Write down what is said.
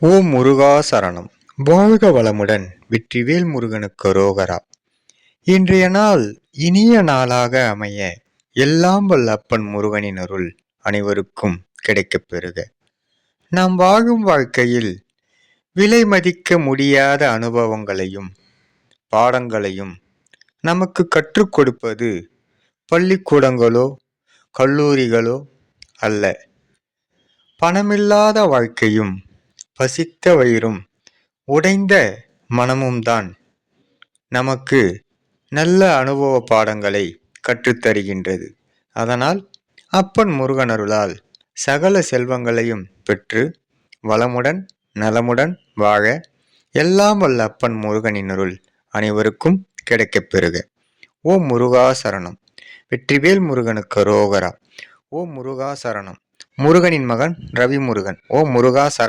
ஓம் முருகா சரணம். வாழ்க வளமுடன். வெற்றிவேல் முருகனுக்கு அரோகரா. இன்றைய நாள் இனிய நாளாக அமைய எல்லாம் வல்ல அப்பன் முருகனின் அருள் அனைவருக்கும் கிடைக்கப் பெறுக. நாம் வாழும் வாழ்க்கையில் விலை மதிக்க முடியாத அனுபவங்களையும் பாடங்களையும் நமக்கு கற்றுக் கொடுப்பது பள்ளிக்கூடங்களோ கல்லூரிகளோ அல்ல. பணமில்லாத வாழ்க்கையும் பசித்த வயிறும் உடைந்த மனமும் தான் நமக்கு நல்ல அனுபவ பாடங்களை கற்றுத்தருகின்றது. அதனால் அப்பன் முருகனருளால் சகல செல்வங்களையும் பெற்று வளமுடன் நலமுடன் வாழ எல்லாம் வல்ல அப்பன் முருகனின் அருள் அனைவருக்கும் கிடைக்கப் பெறுக. ஓம் முருகா சரணம். வெற்றிவேல் முருகனுக்கு அரோகரா. ஓம் முருகா சரணம். முருகனின் மகன் ரவி முருகன். ஓம் முருகா சரணம்.